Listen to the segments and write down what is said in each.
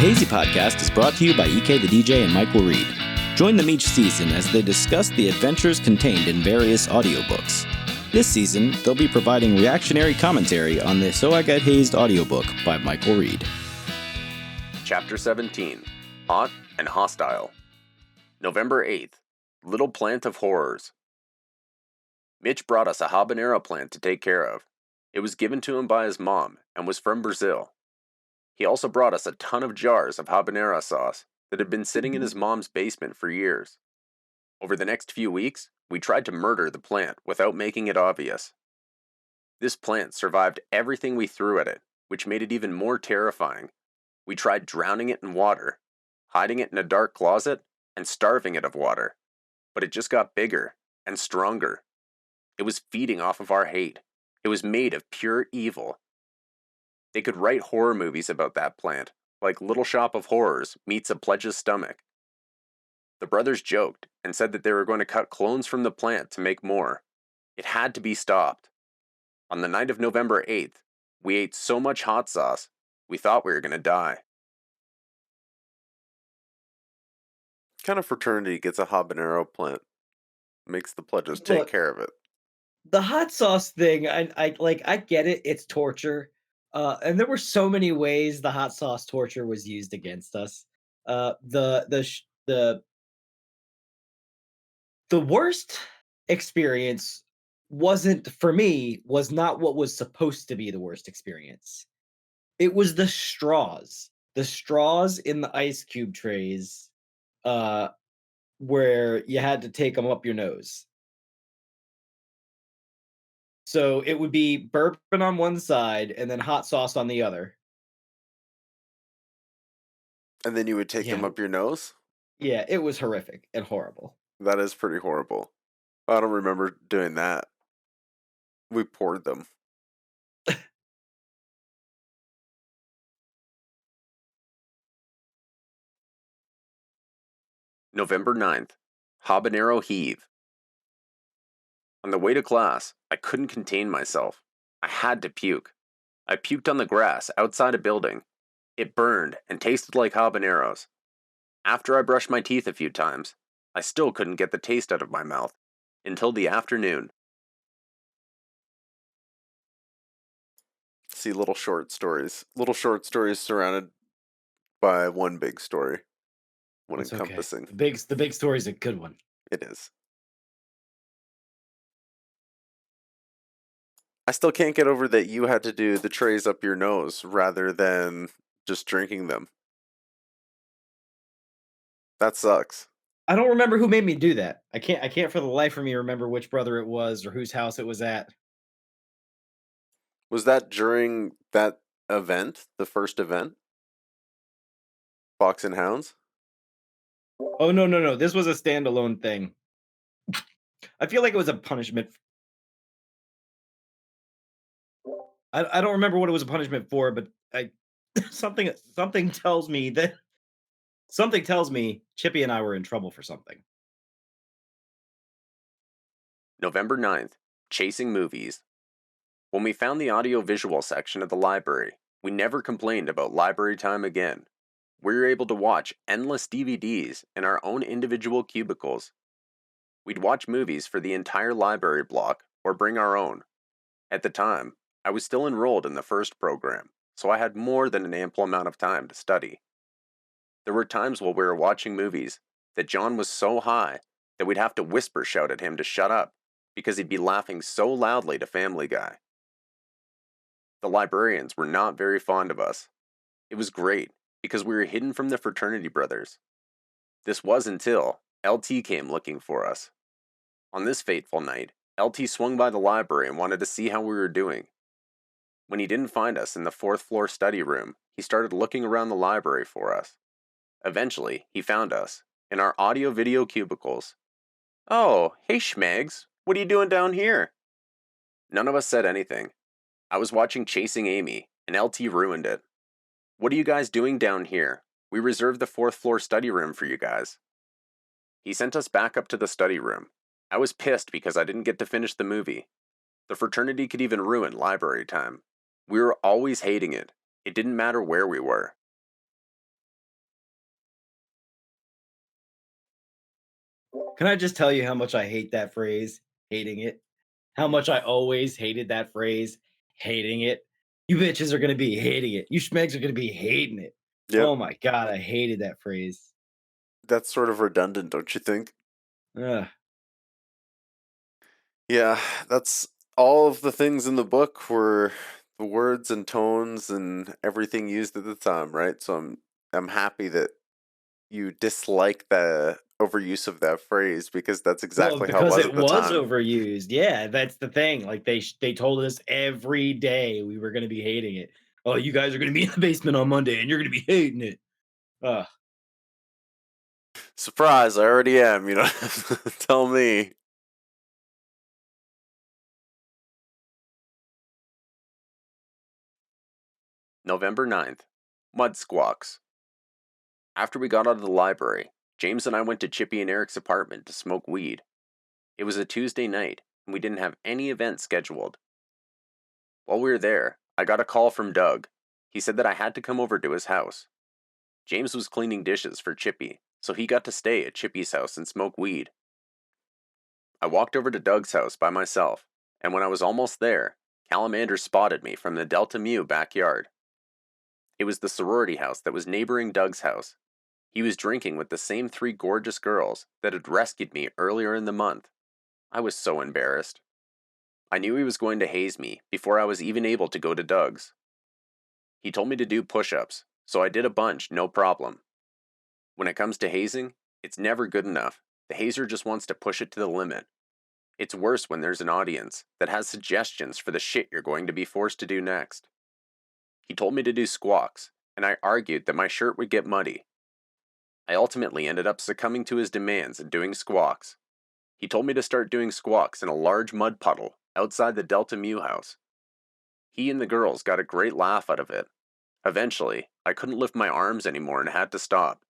Hazy podcast is brought to you by EKtheDJ and Michael Reid. Join them each season as they discuss the adventures contained in various audiobooks. This season, they'll be providing reactionary commentary on the So I Got Hazed audiobook by Michael Reid. Chapter 17, Hot and Hostile. November 8th, Little Plant of Horrors. Mitch brought us a habanero plant to take care of. It was given to him by his mom and was from Brazil. He also brought us a ton of jars of habanero sauce that had been sitting in his mom's basement for years. Over the next few weeks, we tried to murder the plant without making it obvious. This plant survived everything we threw at it, which made it even more terrifying. We tried drowning it in water, hiding it in a dark closet, and starving it of water. But it just got bigger and stronger. It was feeding off of our hate. It was made of pure evil. They could write horror movies about that plant, like Little Shop of Horrors meets A Pledge's Stomach. The brothers joked and said that they were going to cut clones from the plant to make more. It had to be stopped. On the night of November 8th, we ate so much hot sauce, we thought we were going to die. What kind of fraternity gets a habanero plant? Makes the pledges take care of it. The hot sauce thing, I get it. It's torture. And there were so many ways the hot sauce torture was used against us. The worst experience was not what was supposed to be the worst experience. It was the straws in the ice cube trays, where you had to take them up your nose. So it would be bourbon on one side and then hot sauce on the other. And then you would take them up your nose? Yeah, it was horrific and horrible. That is pretty horrible. I don't remember doing that. We poured them. November 9th, Habanero Heave. On the way to class, I couldn't contain myself. I had to puke. I puked on the grass outside a building. It burned and tasted like habaneros. After I brushed my teeth a few times, I still couldn't get the taste out of my mouth until the afternoon. See, little short stories. Little short stories surrounded by one big story. One It's encompassing. Okay. The big story is a good one. It is. I still can't get over that you had to do the trays up your nose rather than just drinking them. That sucks. I don't remember who made me do that. I can't for the life of me remember which brother it was or whose house it was at. Was that during that event, the first event? Fox and Hounds? Oh, no. This was a standalone thing. I feel like it was a punishment. I don't remember what it was a punishment for, but something tells me Chippy and I were in trouble for something. November 9th, Chasing Movies. When we found the audio-visual section of the library, we never complained about library time again. We were able to watch endless DVDs in our own individual cubicles. We'd watch movies for the entire library block or bring our own. At the time, I was still enrolled in the first program, so I had more than an ample amount of time to study. There were times while we were watching movies that John was so high that we'd have to whisper shout at him to shut up because he'd be laughing so loudly to Family Guy. The librarians were not very fond of us. It was great because we were hidden from the fraternity brothers. This was until LT came looking for us. On this fateful night, LT swung by the library and wanted to see how we were doing. When he didn't find us in the 4th floor study room, he started looking around the library for us. Eventually, he found us, in our audio-video cubicles. "Oh, hey Schmegs, what are you doing down here?" None of us said anything. I was watching Chasing Amy, and LT ruined it. "What are you guys doing down here? We reserved the 4th floor study room for you guys." He sent us back up to the study room. I was pissed because I didn't get to finish the movie. The fraternity could even ruin library time. We were always hating it. It didn't matter where we were. Can I just tell you how much I hate that phrase? Hating it. How much I always hated that phrase? Hating it. You bitches are gonna be hating it. You schmegs are gonna be hating it. Yep. Oh my god, I hated that phrase. That's sort of redundant, don't you think? Ugh. Yeah, that's all of the things in the book were the words and tones and everything used at the time, right? So I'm happy that you dislike the overuse of that phrase because that's Well, exactly how it because was it at the was time. overused. Yeah, that's the thing. Like they told us every day we were gonna be hating it. Oh, you guys are gonna be in the basement on Monday and you're gonna be hating it. Ugh. Surprise, I already am, you know. Tell me. November 9th. Mud Squawks. After we got out of the library, James and I went to Chippy and Eric's apartment to smoke weed. It was a Tuesday night, and we didn't have any events scheduled. While we were there, I got a call from Doug. He said that I had to come over to his house. James was cleaning dishes for Chippy, so he got to stay at Chippy's house and smoke weed. I walked over to Doug's house by myself, and when I was almost there, Calamander spotted me from the Delta Mu backyard. It was the sorority house that was neighboring Doug's house. He was drinking with the same 3 gorgeous girls that had rescued me earlier in the month. I was so embarrassed. I knew he was going to haze me before I was even able to go to Doug's. He told me to do push-ups, so I did a bunch, no problem. When it comes to hazing, it's never good enough. The hazer just wants to push it to the limit. It's worse when there's an audience that has suggestions for the shit you're going to be forced to do next. He told me to do squawks, and I argued that my shirt would get muddy. I ultimately ended up succumbing to his demands and doing squawks. He told me to start doing squawks in a large mud puddle outside the Delta Mu house. He and the girls got a great laugh out of it. Eventually, I couldn't lift my arms anymore and had to stop.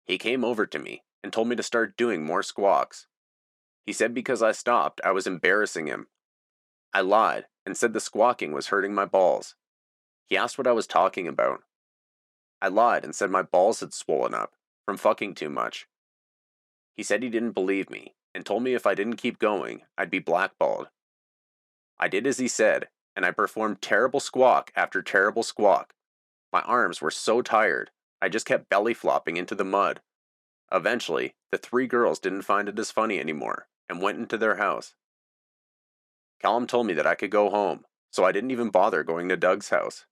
He came over to me and told me to start doing more squawks. He said because I stopped, I was embarrassing him. I lied and said the squawking was hurting my balls. He asked what I was talking about. I lied and said my balls had swollen up from fucking too much. He said he didn't believe me and told me if I didn't keep going, I'd be blackballed. I did as he said, and I performed terrible squawk after terrible squawk. My arms were so tired, I just kept belly flopping into the mud. Eventually, the 3 girls didn't find it as funny anymore and went into their house. Callum told me that I could go home, so I didn't even bother going to Doug's house.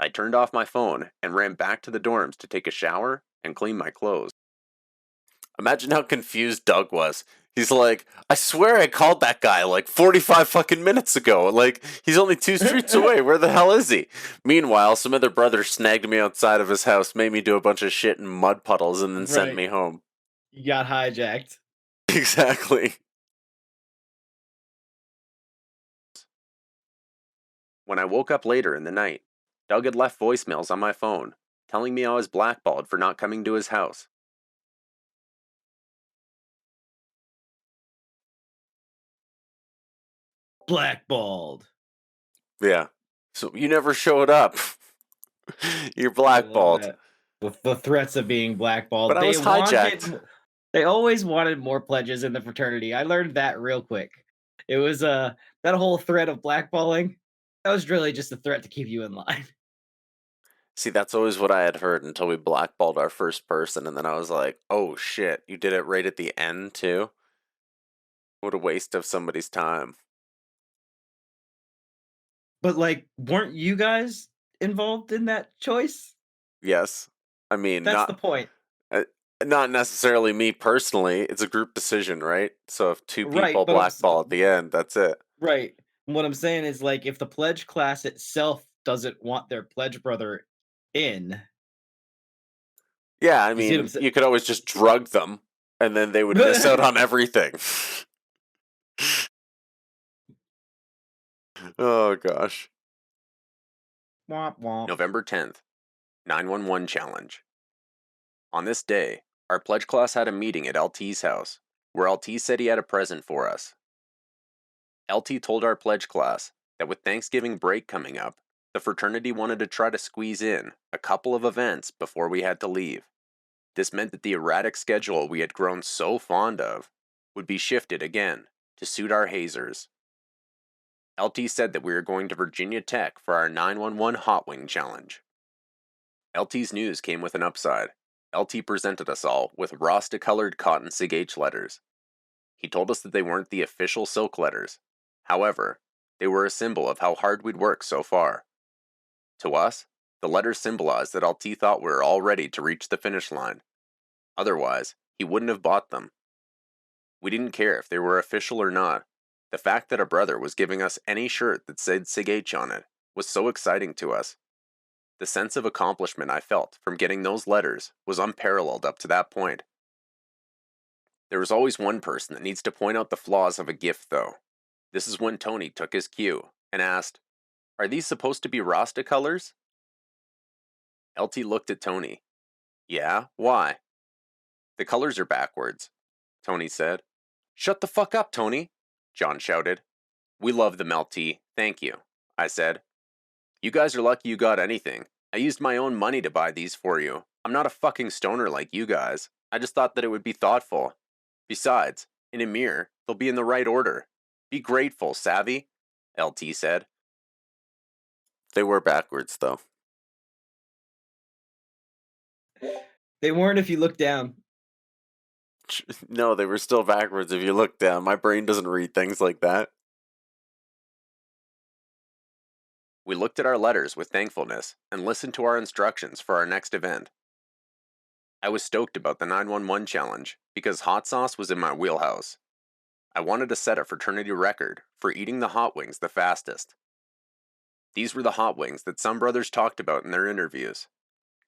I turned off my phone and ran back to the dorms to take a shower and clean my clothes. Imagine how confused Doug was. He's like, I swear I called that guy like 45 fucking minutes ago. Like, he's only 2 streets away. Where the hell is he? Meanwhile, some other brother snagged me outside of his house, made me do a bunch of shit in mud puddles, and then sent Right. me home. You got hijacked. Exactly. When I woke up later in the night, Doug had left voicemails on my phone, telling me I was blackballed for not coming to his house. Blackballed. Yeah. So you never showed up. You're I love blackballed. that. The threats of being blackballed. But I was hijacked. They always wanted more pledges in the fraternity. I learned that real quick. It was that whole threat of blackballing. That was really just a threat to keep you in line. See, that's always what I had heard until we blackballed our first person, and then I was like, oh shit, you did it right at the end too? What a waste of somebody's time. But like, weren't you guys involved in that choice? Yes. I mean, That's the point. not necessarily me personally. It's a group decision, right? So if 2 Right, people but blackball at the end, that's it. right. What I'm saying is like if the pledge class itself doesn't want their pledge brother in, Yeah, I you see what I'm mean, saying? you could always just drug them, and then they would miss out on everything. Oh gosh. Womp womp. November 10th, 911 Challenge. On this day, our pledge class had a meeting at LT's house, where LT said he had a present for us. LT told our pledge class that with Thanksgiving break coming up, the fraternity wanted to try to squeeze in a couple of events before we had to leave. This meant that the erratic schedule we had grown so fond of would be shifted again to suit our hazers. LT said that we were going to Virginia Tech for our 911 Hot Wing Challenge. LT's news came with an upside. LT presented us all with Rasta-colored cotton Sig H letters. He told us that they weren't the official silk letters. However, they were a symbol of how hard we'd worked so far. To us, the letters symbolized that LT thought we were all ready to reach the finish line. Otherwise, he wouldn't have bought them. We didn't care if they were official or not. The fact that a brother was giving us any shirt that said Sig H on it was so exciting to us. The sense of accomplishment I felt from getting those letters was unparalleled up to that point. There is always one person that needs to point out the flaws of a gift, though. This is when Tony took his cue and asked, "Are these supposed to be Rasta colors?" LT looked at Tony. "Yeah, why?" "The colors are backwards," Tony said. "Shut the fuck up, Tony," John shouted. "We love them, LT, thank you," I said. "You guys are lucky you got anything. I used my own money to buy these for you. I'm not a fucking stoner like you guys. I just thought that it would be thoughtful. Besides, in a mirror, they'll be in the right order. Be grateful, savvy?" LT said. They were backwards, though. They weren't if you look down. No, they were still backwards if you look down. My brain doesn't read things like that. We looked at our letters with thankfulness and listened to our instructions for our next event. I was stoked about the 911 challenge because hot sauce was in my wheelhouse. I wanted to set a fraternity record for eating the hot wings the fastest. These were the hot wings that some brothers talked about in their interviews.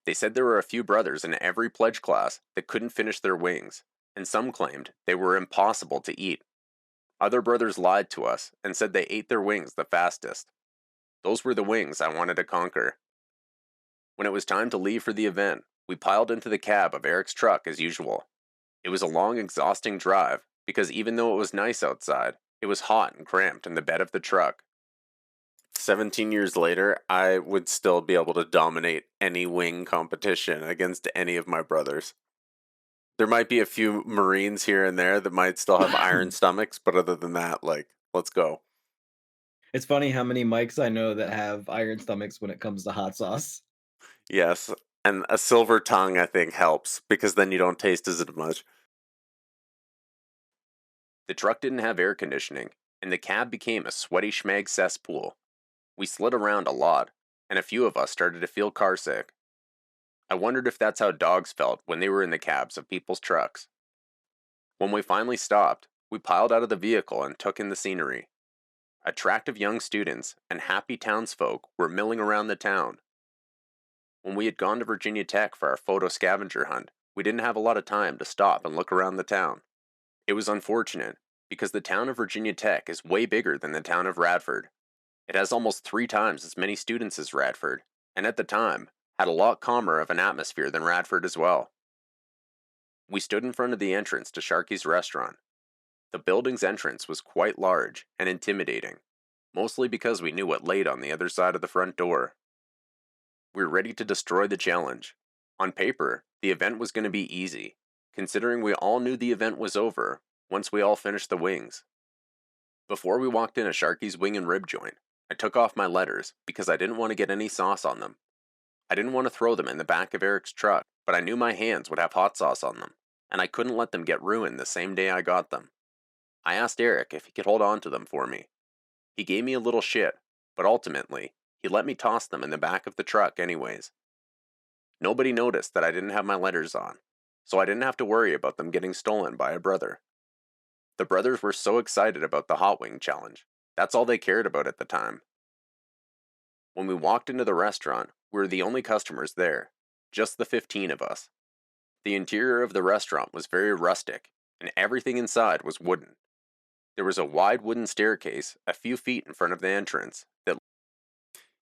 They said there were a few brothers in every pledge class that couldn't finish their wings, and some claimed they were impossible to eat. Other brothers lied to us and said they ate their wings the fastest. Those were the wings I wanted to conquer. When it was time to leave for the event, we piled into the cab of Eric's truck as usual. It was a long, exhausting drive because even though it was nice outside, it was hot and cramped in the bed of the truck. 17 years later, I would still be able to dominate any wing competition against any of my brothers. There might be a few Marines here and there that might still have iron stomachs, but other than that, let's go. It's funny how many mics I know that have iron stomachs when it comes to hot sauce. Yes, and a silver tongue, I think, helps, because then you don't taste as much. The truck didn't have air conditioning, and the cab became a sweaty schmag cesspool. We slid around a lot, and a few of us started to feel carsick. I wondered if that's how dogs felt when they were in the cabs of people's trucks. When we finally stopped, we piled out of the vehicle and took in the scenery. Attractive young students and happy townsfolk were milling around the town. When we had gone to Virginia Tech for our photo scavenger hunt, we didn't have a lot of time to stop and look around the town. It was unfortunate, because the town of Virginia Tech is way bigger than the town of Radford. It has almost 3 times as many students as Radford, and at the time, had a lot calmer of an atmosphere than Radford as well. We stood in front of the entrance to Sharky's restaurant. The building's entrance was quite large and intimidating, mostly because we knew what laid on the other side of the front door. We were ready to destroy the challenge. On paper, the event was going to be easy, considering we all knew the event was over once we all finished the wings. Before we walked in a Sharky's wing and rib joint, I took off my letters because I didn't want to get any sauce on them. I didn't want to throw them in the back of Eric's truck, but I knew my hands would have hot sauce on them, and I couldn't let them get ruined the same day I got them. I asked Eric if he could hold on to them for me. He gave me a little shit, but ultimately, he let me toss them in the back of the truck anyways. Nobody noticed that I didn't have my letters on, so I didn't have to worry about them getting stolen by a brother. The brothers were so excited about the hot wing challenge. That's all they cared about at the time. When we walked into the restaurant, we were the only customers there, just the 15 of us. The interior of the restaurant was very rustic, and everything inside was wooden. There was a wide wooden staircase a few feet in front of the entrance that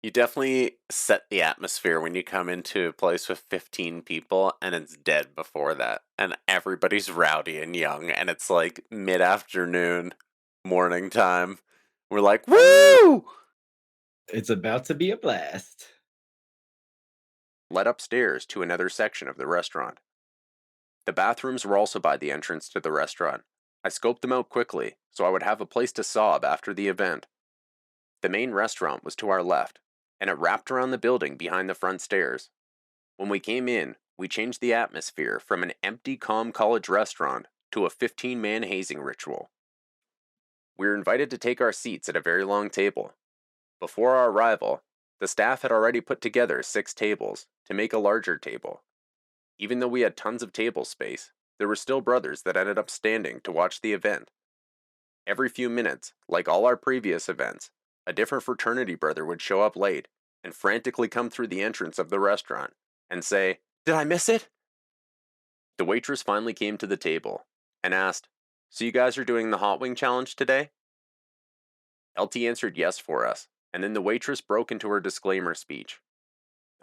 You definitely set the atmosphere when you come into a place with 15 people and it's dead before that. And everybody's rowdy and young, and it's like mid-afternoon, morning time. We're like, woo! It's about to be a blast. led upstairs to another section of the restaurant. The bathrooms were also by the entrance to the restaurant. I scoped them out quickly so I would have a place to sob after the event. The main restaurant was to our left, and it wrapped around the building behind the front stairs. When we came in, we changed the atmosphere from an empty, calm college restaurant to a 15-man hazing ritual. We were invited to take our seats at a very long table. Before our arrival, the staff had already put together 6 tables to make a larger table. Even though we had tons of table space, there were still brothers that ended up standing to watch the event. Every few minutes, like all our previous events, a different fraternity brother would show up late and frantically come through the entrance of the restaurant and say, "Did I miss it?" The waitress finally came to the table and asked, "So you guys are doing the hot wing challenge today?" LT answered yes for us, and then the waitress broke into her disclaimer speech.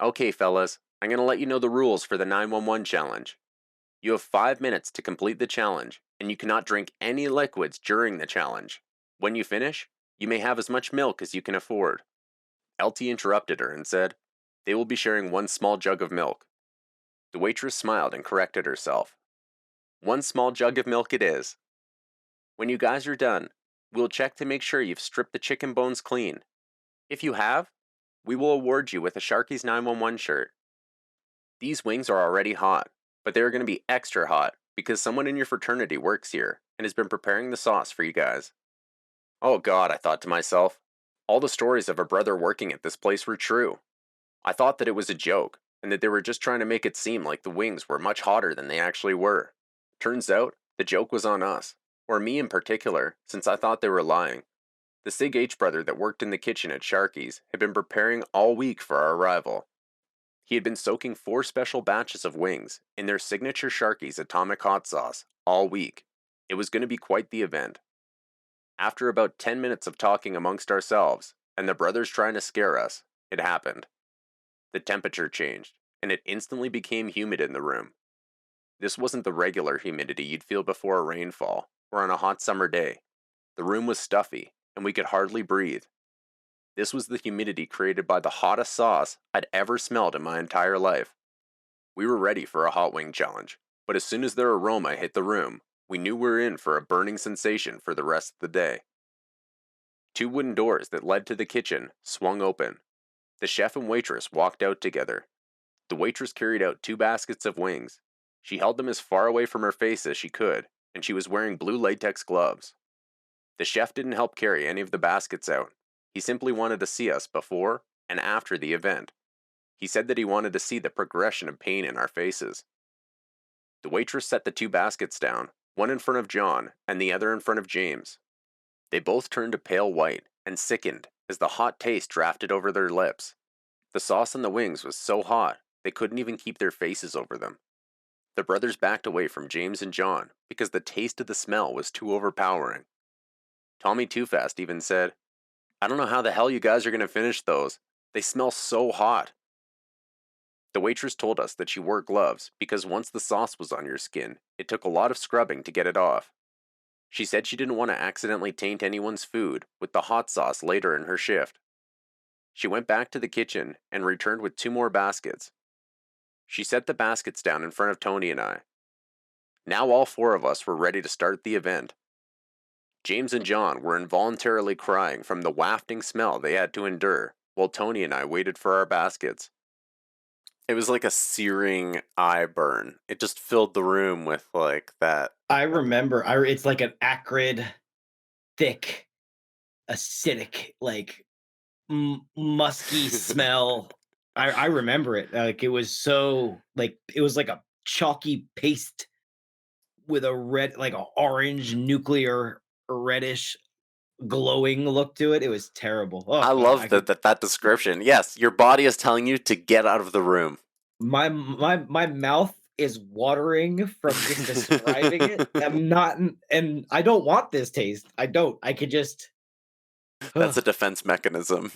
"Okay, fellas, I'm going to let you know the rules for the 911 challenge. You have 5 minutes to complete the challenge, and you cannot drink any liquids during the challenge. When you finish, you may have as much milk as you can afford." LT interrupted her and said, "They will be sharing 1 small jug of milk." The waitress smiled and corrected herself. "1 small jug of milk it is. When you guys are done, we'll check to make sure you've stripped the chicken bones clean. If you have, we will award you with a Sharky's 911 shirt. These wings are already hot, but they are going to be extra hot because someone in your fraternity works here and has been preparing the sauce for you guys." Oh God, I thought to myself. All the stories of a brother working at this place were true. I thought that it was a joke, and that they were just trying to make it seem like the wings were much hotter than they actually were. Turns out, the joke was on us, or me in particular, since I thought they were lying. The Sig H brother that worked in the kitchen at Sharky's had been preparing all week for our arrival. He had been soaking 4 special batches of wings in their signature Sharky's atomic hot sauce all week. It was going to be quite the event. After about 10 minutes of talking amongst ourselves, and the brothers trying to scare us, it happened. The temperature changed, and it instantly became humid in the room. This wasn't the regular humidity you'd feel before a rainfall, or on a hot summer day. The room was stuffy, and we could hardly breathe. This was the humidity created by the hottest sauce I'd ever smelled in my entire life. We were ready for a hot wing challenge, but as soon as their aroma hit the room, we knew we were in for a burning sensation for the rest of the day. 2 wooden doors that led to the kitchen swung open. The chef and waitress walked out together. The waitress carried out 2 baskets of wings. She held them as far away from her face as she could, and she was wearing blue latex gloves. The chef didn't help carry any of the baskets out. He simply wanted to see us before and after the event. He said that he wanted to see the progression of pain in our faces. The waitress set the 2 baskets down, one in front of John and the other in front of James. They both turned a pale white and sickened as the hot taste drafted over their lips. The sauce on the wings was so hot, they couldn't even keep their faces over them. The brothers backed away from James and John because the taste of the smell was too overpowering. Tommy Too Fast even said, "I don't know how the hell you guys are going to finish those. They smell so hot." The waitress told us that she wore gloves because once the sauce was on your skin, it took a lot of scrubbing to get it off. She said she didn't want to accidentally taint anyone's food with the hot sauce later in her shift. She went back to the kitchen and returned with 2 more baskets. She set the baskets down in front of Tony and I. Now all 4 of us were ready to start the event. James and John were involuntarily crying from the wafting smell they had to endure, while Tony and I waited for our baskets. It was like a searing eye burn. It just filled the room with like that. I remember. It's like an acrid, thick, acidic, like musky smell. I remember it. Like it was so like it was like a chalky paste with a red, like a orange, nuclear, reddish, glowing look to it. It was terrible. Oh, I God, love that description. Yes, your body is telling you to get out of the room. my mouth is watering from just describing it. I'm not, and I don't want this taste. I don't. I could just. That's a defense mechanism.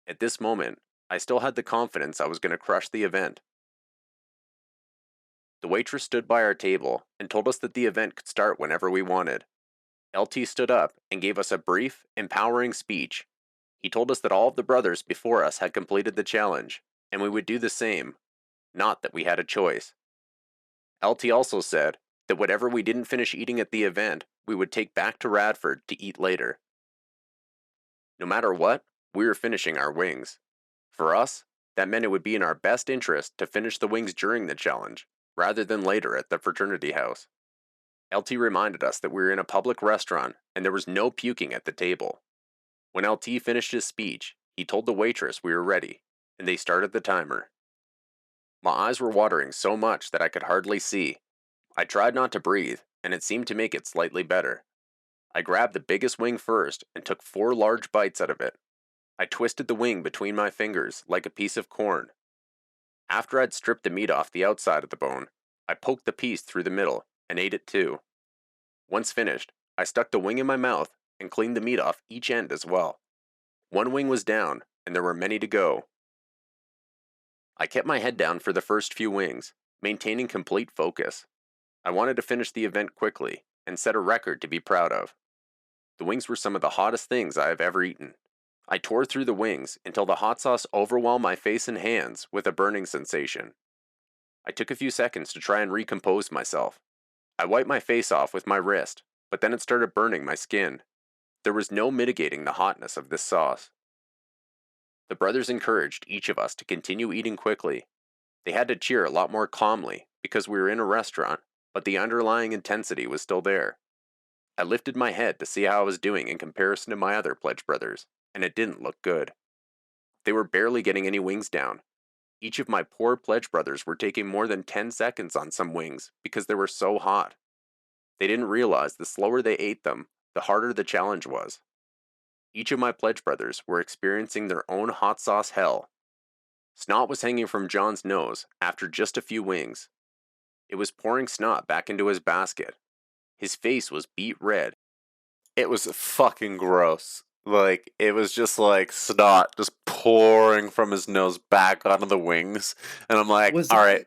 At this moment, I still had the confidence I was going to crush the event. The waitress stood by our table and told us that the event could start whenever we wanted. LT stood up and gave us a brief, empowering speech. He told us that all of the brothers before us had completed the challenge, and we would do the same, not that we had a choice. LT also said that whatever we didn't finish eating at the event, we would take back to Radford to eat later. No matter what, we were finishing our wings. For us, that meant it would be in our best interest to finish the wings during the challenge, rather than later at the fraternity house. LT reminded us that we were in a public restaurant and there was no puking at the table. When LT finished his speech, he told the waitress we were ready, and they started the timer. My eyes were watering so much that I could hardly see. I tried not to breathe, and it seemed to make it slightly better. I grabbed the biggest wing first and took 4 large bites out of it. I twisted the wing between my fingers like a piece of corn. After I'd stripped the meat off the outside of the bone, I poked the piece through the middle and ate it too. Once finished, I stuck the wing in my mouth and cleaned the meat off each end as well. 1 wing was down, and there were many to go. I kept my head down for the first few wings, maintaining complete focus. I wanted to finish the event quickly and set a record to be proud of. The wings were some of the hottest things I have ever eaten. I tore through the wings until the hot sauce overwhelmed my face and hands with a burning sensation. I took a few seconds to try and recompose myself. I wiped my face off with my wrist, but then it started burning my skin. There was no mitigating the hotness of this sauce. The brothers encouraged each of us to continue eating quickly. They had to cheer a lot more calmly because we were in a restaurant, but the underlying intensity was still there. I lifted my head to see how I was doing in comparison to my other pledge brothers, and it didn't look good. They were barely getting any wings down. Each of my poor pledge brothers were taking more than 10 seconds on some wings because they were so hot. They didn't realize the slower they ate them, the harder the challenge was. Each of my pledge brothers were experiencing their own hot sauce hell. Snot was hanging from John's nose after just a few wings. It was pouring snot back into his basket. His face was beet red. It was fucking gross. Like, it was just like snot just pouring from his nose back onto the wings. And I'm like, Was all I- right,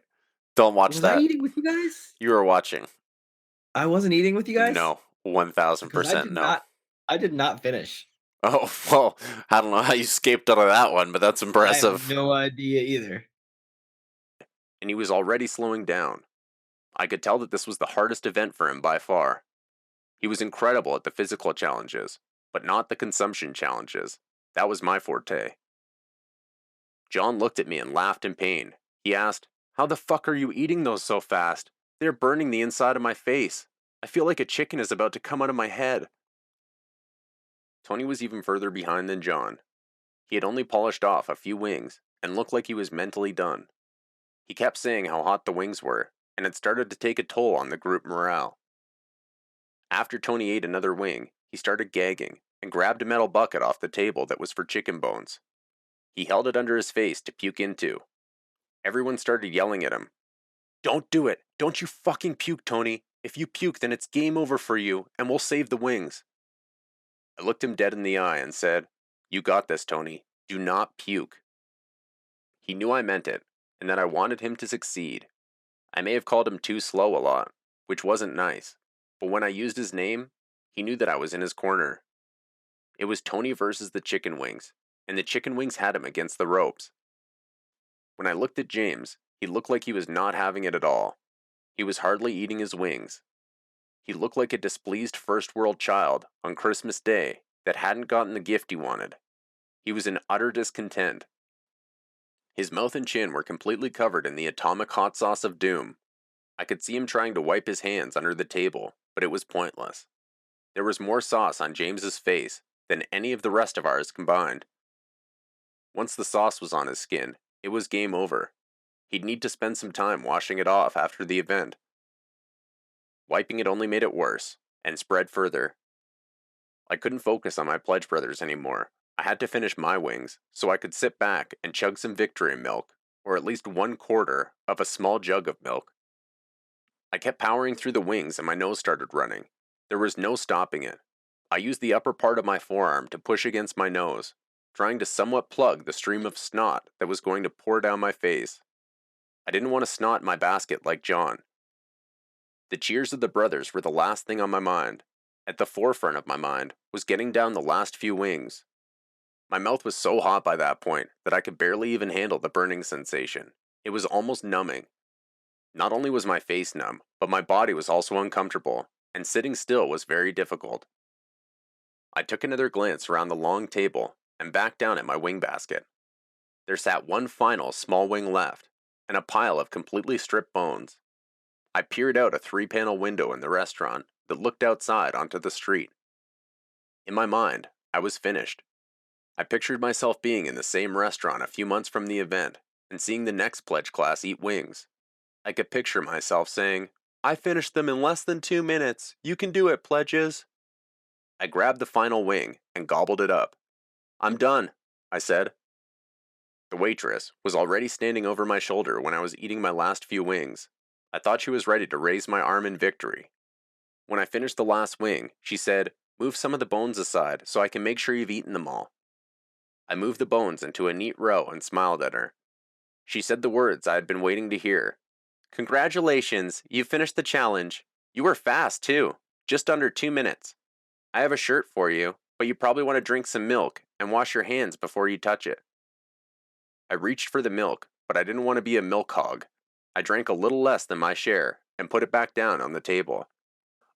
don't watch Was that. I eating with you guys? You were watching. I wasn't eating with you guys? No, Because 1000% no. I did not finish. Oh, well, I don't know how you escaped out of that one, but that's I impressive. have no idea either. And he was already slowing down. I could tell that this was the hardest event for him by far. He was incredible at the physical challenges, but not the consumption challenges. That was my forte. John looked at me and laughed in pain. He asked, "How the fuck are you eating those so fast? They're burning the inside of my face. I feel like a chicken is about to come out of my head." Tony was even further behind than John. He had only polished off a few wings and looked like he was mentally done. He kept saying how hot the wings were, and it started to take a toll on the group morale. After Tony ate another wing, he started gagging and grabbed a metal bucket off the table that was for chicken bones. He held it under his face to puke into. Everyone started yelling at him. "Don't do it! Don't you fucking puke, Tony! If you puke, then it's game over for you, and we'll save the wings." I looked him dead in the eye and said, "You got this, Tony. Do not puke." He knew I meant it, and that I wanted him to succeed. I may have called him too slow a lot, which wasn't nice, but when I used his name, he knew that I was in his corner. It was Tony versus the chicken wings, and the chicken wings had him against the ropes. When I looked at James, he looked like he was not having it at all. He was hardly eating his wings. He looked like a displeased first world child on Christmas Day that hadn't gotten the gift he wanted. He was in utter discontent. His mouth and chin were completely covered in the atomic hot sauce of doom. I could see him trying to wipe his hands under the table, but it was pointless. There was more sauce on James's face than any of the rest of ours combined. Once the sauce was on his skin, it was game over. He'd need to spend some time washing it off after the event. Wiping it only made it worse, and spread further. I couldn't focus on my pledge brothers anymore. I had to finish my wings, so I could sit back and chug some victory milk, or at least 1/4 of a small jug of milk. I kept powering through the wings and my nose started running. There was no stopping it. I used the upper part of my forearm to push against my nose, trying to somewhat plug the stream of snot that was going to pour down my face. I didn't want to snot in my basket like John. The cheers of the brothers were the last thing on my mind. At the forefront of my mind was getting down the last few wings. My mouth was so hot by that point that I could barely even handle the burning sensation. It was almost numbing. Not only was my face numb, but my body was also uncomfortable, and sitting still was very difficult. I took another glance around the long table and back down at my wing basket. There sat one final small wing left, and a pile of completely stripped bones. I peered out a 3-panel window in the restaurant that looked outside onto the street. In my mind, I was finished. I pictured myself being in the same restaurant a few months from the event and seeing the next pledge class eat wings. I could picture myself saying, "I finished them in less than 2 minutes. You can do it, pledges." I grabbed the final wing and gobbled it up. "I'm done," I said. The waitress was already standing over my shoulder when I was eating my last few wings. I thought she was ready to raise my arm in victory. When I finished the last wing, she said, "Move some of the bones aside so I can make sure you've eaten them all." I moved the bones into a neat row and smiled at her. She said the words I had been waiting to hear. "Congratulations, you finished the challenge. You were fast, too. Just under 2 minutes. I have a shirt for you, but you probably want to drink some milk and wash your hands before you touch it." I reached for the milk, but I didn't want to be a milk hog. I drank a little less than my share and put it back down on the table.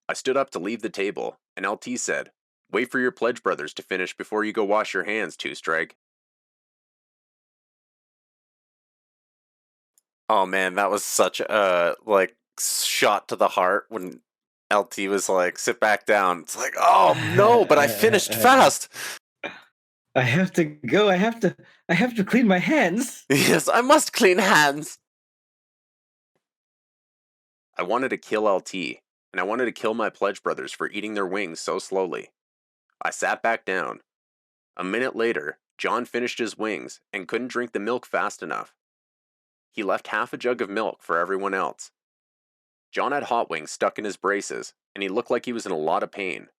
I stood up to leave the table, and LT said, "Wait for your pledge brothers to finish before you go wash your hands, Two-Strike." Oh man, that was such a shot to the heart when LT was like, "Sit back down." It's like, oh no, but I finished fast. I have to go. I have to clean my hands. Yes, I must clean hands. I wanted to kill LT, and I wanted to kill my pledge brothers for eating their wings so slowly. I sat back down. A minute later, John finished his wings and couldn't drink the milk fast enough. He left half a jug of milk for everyone else. John had hot wings stuck in his braces, and he looked like he was in a lot of pain.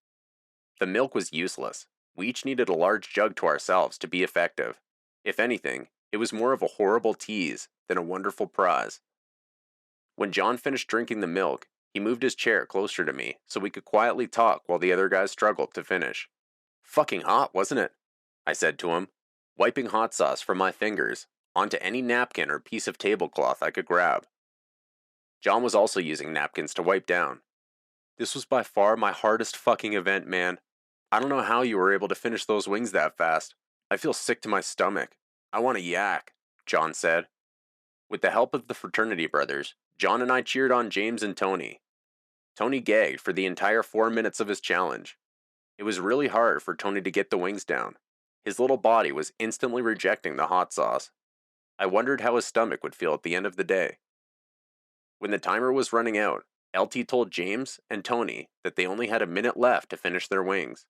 The milk was useless. We each needed a large jug to ourselves to be effective. If anything, it was more of a horrible tease than a wonderful prize. When John finished drinking the milk, he moved his chair closer to me so we could quietly talk while the other guys struggled to finish. "Fucking hot, wasn't it?" I said to him, wiping hot sauce from my fingers onto any napkin or piece of tablecloth I could grab. John was also using napkins to wipe down. "This was by far my hardest fucking event, man. I don't know how you were able to finish those wings that fast. I feel sick to my stomach. I want a yak," John said. With the help of the fraternity brothers, John and I cheered on James and Tony. Tony gagged for the entire 4 minutes of his challenge. It was really hard for Tony to get the wings down. His little body was instantly rejecting the hot sauce. I wondered how his stomach would feel at the end of the day. When the timer was running out, LT told James and Tony that they only had a minute left to finish their wings.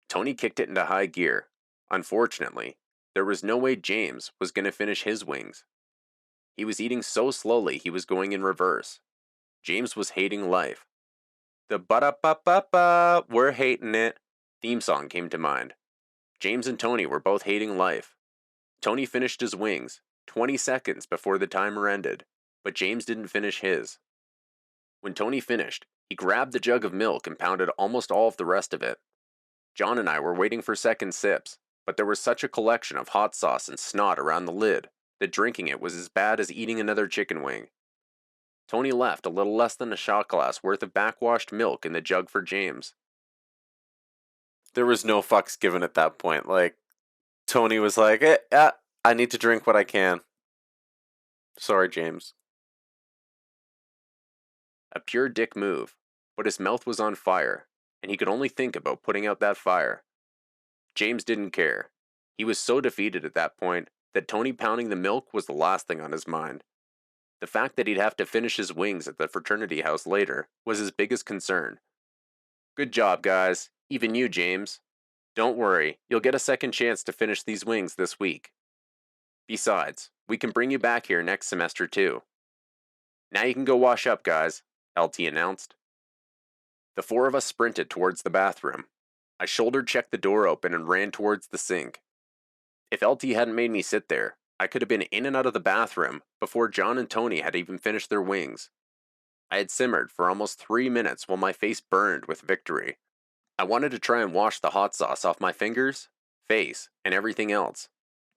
Tony kicked it into high gear. Unfortunately, there was no way James was going to finish his wings. He was eating so slowly he was going in reverse. James was hating life. The "ba-da-ba-ba-ba, we're hating it" theme song came to mind. James and Tony were both hating life. Tony finished his wings 20 seconds before the timer ended, but James didn't finish his. When Tony finished, he grabbed the jug of milk and pounded almost all of the rest of it. John and I were waiting for second sips, but there was such a collection of hot sauce and snot around the lid that drinking it was as bad as eating another chicken wing. Tony left a little less than a shot glass worth of backwashed milk in the jug for James. There was no fucks given at that point. Tony was like, I need to drink what I can. Sorry, James. A pure dick move, but his mouth was on fire, and he could only think about putting out that fire. James didn't care. He was so defeated at that point that Tony pounding the milk was the last thing on his mind. The fact that he'd have to finish his wings at the fraternity house later was his biggest concern. "Good job, guys. Even you, James. Don't worry, you'll get a second chance to finish these wings this week. Besides, we can bring you back here next semester too. Now you can go wash up, guys," LT announced. The 4 of us sprinted towards the bathroom. I shoulder-checked the door open and ran towards the sink. If LT hadn't made me sit there, I could have been in and out of the bathroom before John and Tony had even finished their wings. I had simmered for almost 3 minutes while my face burned with victory. I wanted to try and wash the hot sauce off my fingers, face, and everything else.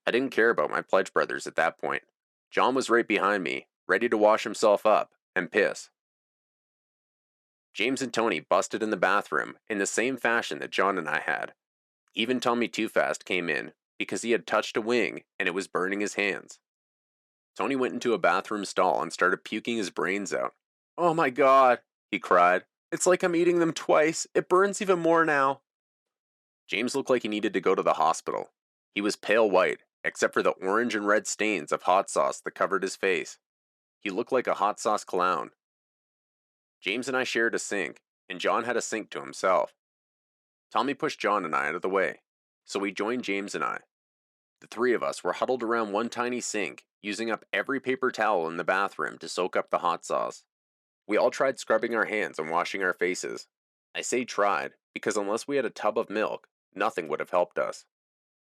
I didn't care about my pledge brothers at that point. John was right behind me, ready to wash himself up and piss. James and Tony busted in the bathroom in the same fashion that John and I had. Even Tommy Too Fast came in because he had touched a wing and it was burning his hands. Tony went into a bathroom stall and started puking his brains out. "Oh my god," he cried. "It's like I'm eating them twice. It burns even more now." James looked like he needed to go to the hospital. He was pale white, except for the orange and red stains of hot sauce that covered his face. He looked like a hot sauce clown. James and I shared a sink, and John had a sink to himself. Tommy pushed John and I out of the way, so we joined James and I. The three of us were huddled around one tiny sink, using up every paper towel in the bathroom to soak up the hot sauce. We all tried scrubbing our hands and washing our faces. I say tried, because unless we had a tub of milk, nothing would have helped us.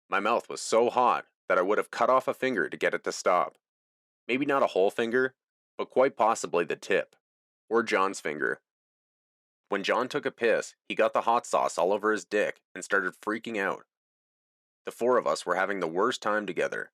My mouth was so hot that I would have cut off a finger to get it to stop. Maybe not a whole finger, but quite possibly the tip. Or John's finger. When John took a piss, he got the hot sauce all over his dick and started freaking out. The four of us were having the worst time together.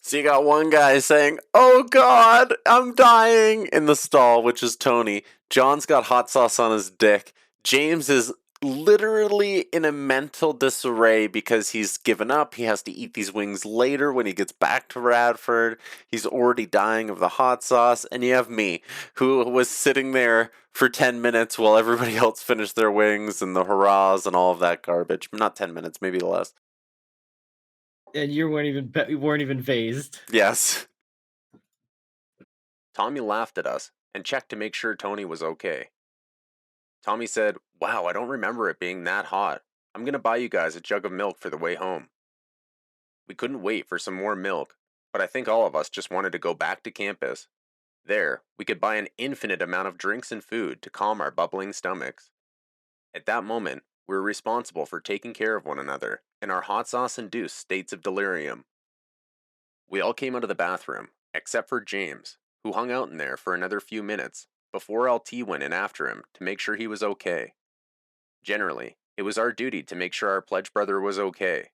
So you got one guy saying, "Oh God, I'm dying," in the stall, which is Tony. John's got hot sauce on his dick. James is literally in a mental disarray because he's given up. He has to eat these wings later when he gets back to Radford. He's already dying of the hot sauce. And you have me, who was sitting there for 10 minutes while everybody else finished their wings and the hurrahs and all of that garbage. Not 10 minutes, maybe less. And you weren't even phased. Yes. Tommy laughed at us and checked to make sure Tony was okay. Tommy said, "Wow, I don't remember it being that hot. I'm going to buy you guys a jug of milk for the way home." We couldn't wait for some more milk, but I think all of us just wanted to go back to campus. There, we could buy an infinite amount of drinks and food to calm our bubbling stomachs. At that moment, we were responsible for taking care of one another in our hot sauce-induced states of delirium. We all came out of the bathroom, except for James, who hung out in there for another few minutes before LT went in after him to make sure he was okay. Generally, it was our duty to make sure our pledge brother was okay,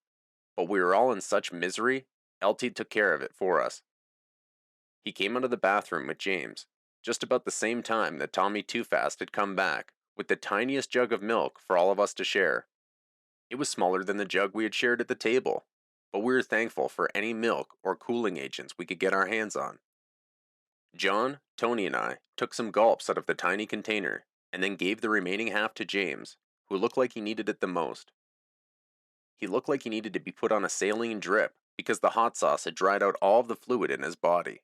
but we were all in such misery, LT took care of it for us. He came out of the bathroom with James, just about the same time that Tommy Too Fast had come back, with the tiniest jug of milk for all of us to share. It was smaller than the jug we had shared at the table, but we were thankful for any milk or cooling agents we could get our hands on. John, Tony, and I took some gulps out of the tiny container, and then gave the remaining half to James, who looked like he needed it the most. He looked like he needed to be put on a saline drip because the hot sauce had dried out all of the fluid in his body.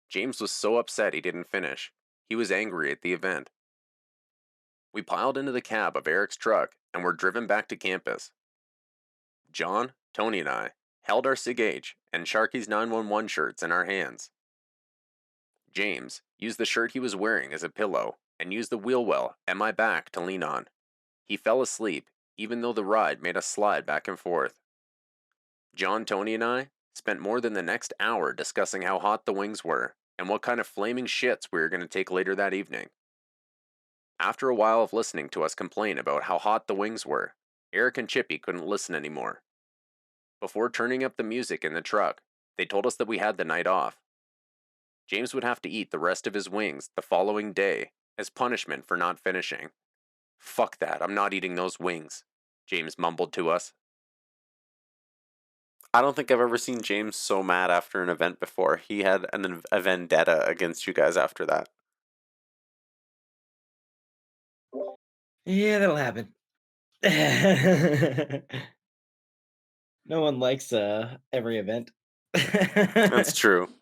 James was so upset he didn't finish. He was angry at the event. We piled into the cab of Eric's truck and were driven back to campus. John, Tony, and I held our SIG-H and Sharky's 911 shirts in our hands. James used the shirt he was wearing as a pillow and used the wheel well at my back to lean on. He fell asleep, even though the ride made us slide back and forth. John, Tony, and I spent more than the next hour discussing how hot the wings were and what kind of flaming shits we were going to take later that evening. After a while of listening to us complain about how hot the wings were, Eric and Chippy couldn't listen anymore. Before turning up the music in the truck, they told us that we had the night off. James would have to eat the rest of his wings the following day as punishment for not finishing. "Fuck that, I'm not eating those wings," James mumbled to us. I don't think I've ever seen James so mad after an event before. He had a vendetta against you guys after that. Yeah, that'll happen. No one likes every event. That's true.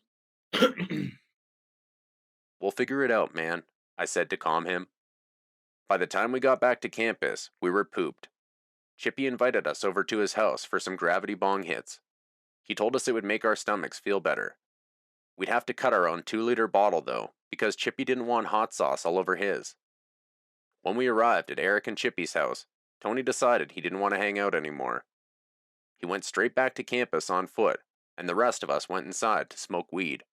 "We'll figure it out, man," I said to calm him. By the time we got back to campus, we were pooped. Chippy invited us over to his house for some gravity bong hits. He told us it would make our stomachs feel better. We'd have to cut our own 2-liter bottle, though, because Chippy didn't want hot sauce all over his. When we arrived at Eric and Chippy's house, Tony decided he didn't want to hang out anymore. He went straight back to campus on foot, and the rest of us went inside to smoke weed.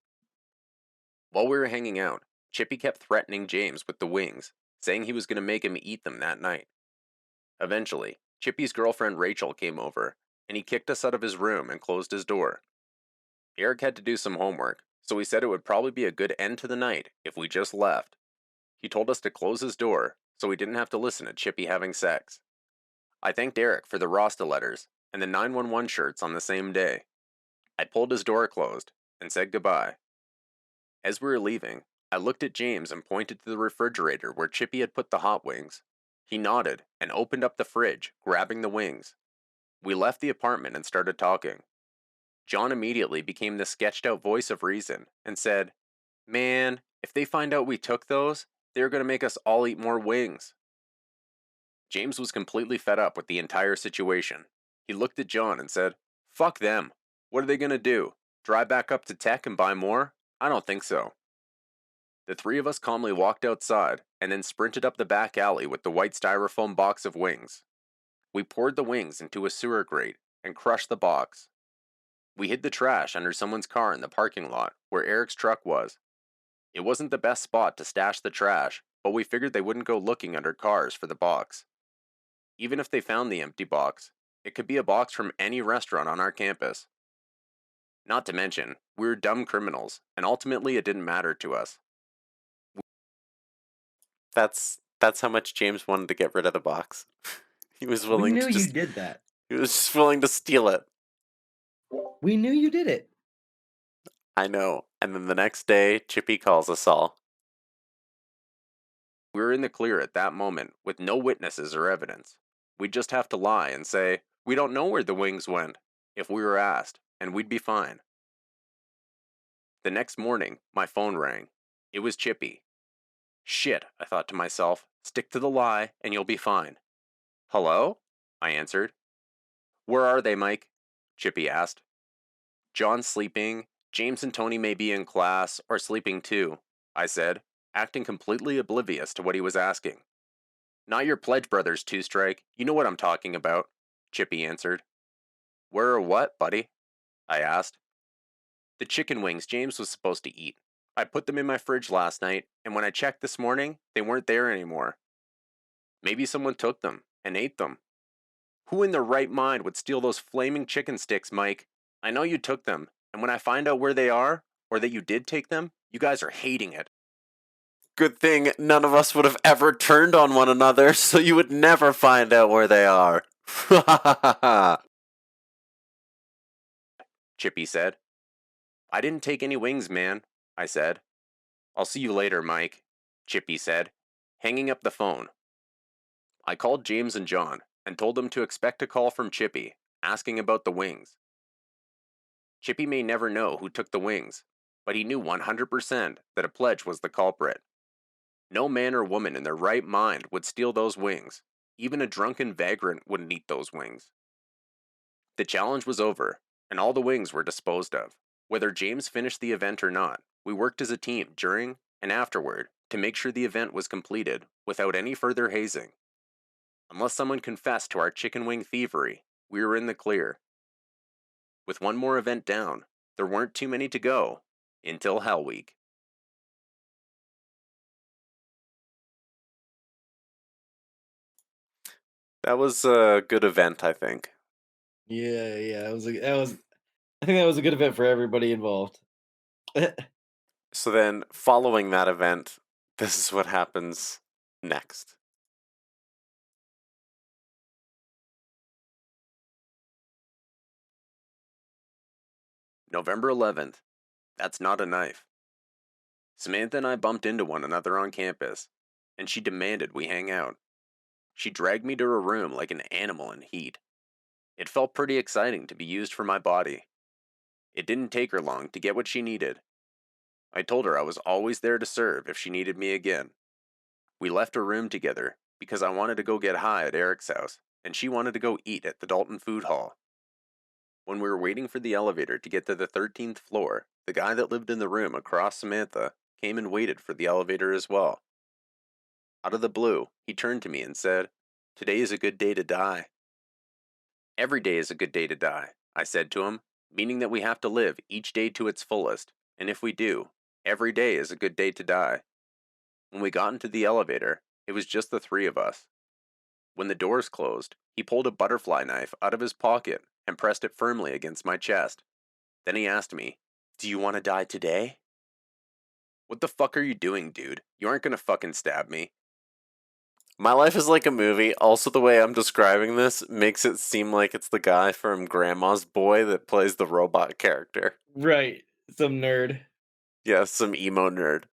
While we were hanging out, Chippy kept threatening James with the wings, saying he was going to make him eat them that night. Eventually, Chippy's girlfriend Rachel came over, and he kicked us out of his room and closed his door. Eric had to do some homework, so he said it would probably be a good end to the night if we just left. He told us to close his door so we didn't have to listen to Chippy having sex. I thanked Eric for the Rasta letters and the 911 shirts on the same day. I pulled his door closed and said goodbye. As we were leaving, I looked at James and pointed to the refrigerator where Chippy had put the hot wings. He nodded and opened up the fridge, grabbing the wings. We left the apartment and started talking. John immediately became the sketched out voice of reason and said, "Man, if they find out we took those, they're going to make us all eat more wings." James was completely fed up with the entire situation. He looked at John and said, "Fuck them. What are they going to do? Drive back up to Tech and buy more? I don't think so." The three of us calmly walked outside and then sprinted up the back alley with the white styrofoam box of wings. We poured the wings into a sewer grate and crushed the box. We hid the trash under someone's car in the parking lot where Eric's truck was. It wasn't the best spot to stash the trash, but we figured they wouldn't go looking under cars for the box. Even if they found the empty box, it could be a box from any restaurant on our campus. Not to mention, we were dumb criminals, and ultimately it didn't matter to us. That's how much James wanted to get rid of the box. He was We willing knew to you just, did that. he was just willing to steal it. We knew you did it. I know. And then the next day, Chippy calls us all. We were in the clear at that moment with no witnesses or evidence. We'd just have to lie and say, we don't know where the wings went, if we were asked, and we'd be fine. The next morning, my phone rang. It was Chippy. Shit, I thought to myself, stick to the lie and you'll be fine. Hello? I answered. Where are they, Mike? Chippy asked. John's sleeping. James and Tony may be in class or sleeping too, I said, acting completely oblivious to what he was asking. Not your Pledge Brothers, Two Strike. You know what I'm talking about, Chippy answered. Where or what, buddy? I asked. The chicken wings James was supposed to eat. I put them in my fridge last night, and when I checked this morning, they weren't there anymore. Maybe someone took them and ate them. Who in their right mind would steal those flaming chicken sticks, Mike? I know you took them, and when I find out where they are, or that you did take them, you guys are hating it. Good thing none of us would have ever turned on one another, so you would never find out where they are. Chippy said. I didn't take any wings, man, I said. I'll see you later, Mike, Chippy said, hanging up the phone. I called James and John and told them to expect a call from Chippy, asking about the wings. Chippy may never know who took the wings, but he knew 100% that a pledge was the culprit. No man or woman in their right mind would steal those wings. Even a drunken vagrant wouldn't eat those wings. The challenge was over, and all the wings were disposed of. Whether James finished the event or not, we worked as a team during and afterward to make sure the event was completed without any further hazing. Unless someone confessed to our chicken wing thievery, we were in the clear. With one more event down, there weren't too many to go until Hell Week. That was a good event, I think. Yeah. I think that was a good event for everybody involved. So then, following that event, this is what happens next. November 11th. That's not a knife. Samantha and I bumped into one another on campus, and she demanded we hang out. She dragged me to her room like an animal in heat. It felt pretty exciting to be used for my body. It didn't take her long to get what she needed. I told her I was always there to serve if she needed me again. We left her room together because I wanted to go get high at Eric's house, and she wanted to go eat at the Dalton Food Hall. When we were waiting for the elevator to get to the 13th floor, the guy that lived in the room across Samantha came and waited for the elevator as well. Out of the blue, he turned to me and said, "Today is a good day to die." "Every day is a good day to die," I said to him, meaning that we have to live each day to its fullest, and if we do, every day is a good day to die. When we got into the elevator, it was just the three of us. When the doors closed, he pulled a butterfly knife out of his pocket and pressed it firmly against my chest. Then he asked me, Do you want to die today? What the fuck are you doing, dude? You aren't gonna fucking stab me. My life is like a movie. Also, the way I'm describing this makes it seem like it's the guy from Grandma's Boy that plays the robot character. Right. Some nerd. Yeah, some emo nerd.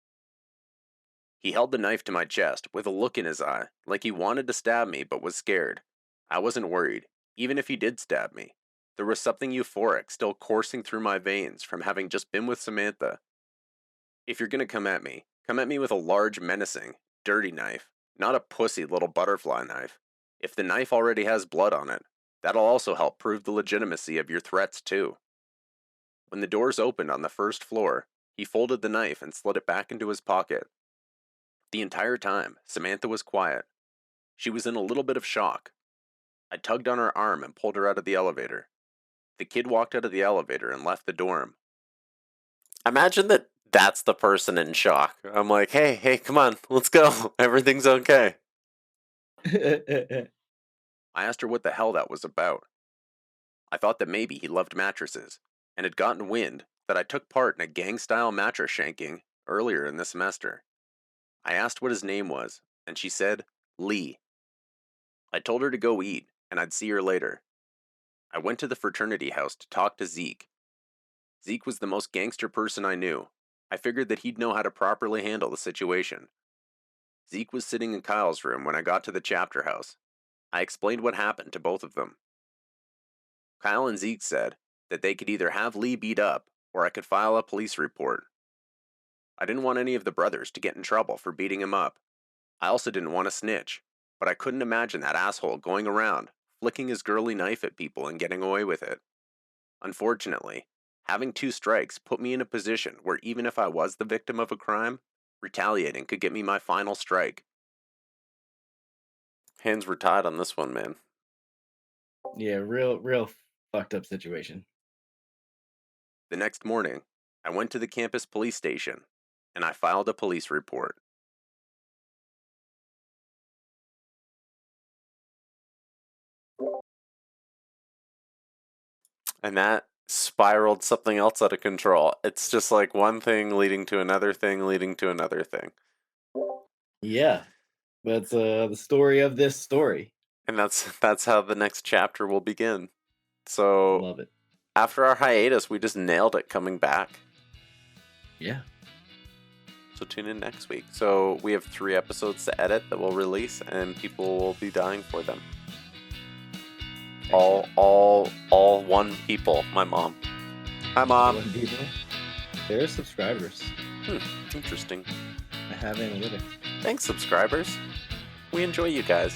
He held the knife to my chest with a look in his eye, like he wanted to stab me but was scared. I wasn't worried, even if he did stab me. There was something euphoric still coursing through my veins from having just been with Samantha. If you're gonna come at me with a large, menacing, dirty knife, not a pussy little butterfly knife. If the knife already has blood on it, that'll also help prove the legitimacy of your threats too. When the doors opened on the first floor, he folded the knife and slid it back into his pocket. The entire time, Samantha was quiet. She was in a little bit of shock. I tugged on her arm and pulled her out of the elevator. The kid walked out of the elevator and left the dorm. Imagine that that's the person in shock. I'm like, hey, come on, let's go. Everything's okay. I asked her what the hell that was about. I thought that maybe he loved mattresses, and had gotten wind that I took part in a gang-style mattress shanking earlier in the semester. I asked what his name was, and she said, Lee. I told her to go eat, and I'd see her later. I went to the fraternity house to talk to Zeke. Zeke was the most gangster person I knew. I figured that he'd know how to properly handle the situation. Zeke was sitting in Kyle's room when I got to the chapter house. I explained what happened to both of them. Kyle and Zeke said that they could either have Lee beat up, or I could file a police report. I didn't want any of the brothers to get in trouble for beating him up. I also didn't want to snitch, but I couldn't imagine that asshole going around, flicking his girly knife at people and getting away with it. Unfortunately, having 2 strikes put me in a position where even if I was the victim of a crime, retaliating could get me my final strike. Hands were tied on this one, man. Yeah, real fucked up situation. The next morning, I went to the campus police station, and I filed a police report. And that spiraled something else out of control. It's just like one thing leading to another thing, leading to another thing. Yeah. That's the story of this story. And that's how the next chapter will begin. So Love it. after our hiatus, we just nailed it coming back. Yeah. So tune in next week. So we have 3 episodes to edit that we'll release, and people will be dying for them. All one people. My mom. Hi, Mom. There are subscribers. Interesting. I have analytics. Thanks, subscribers. We enjoy you guys.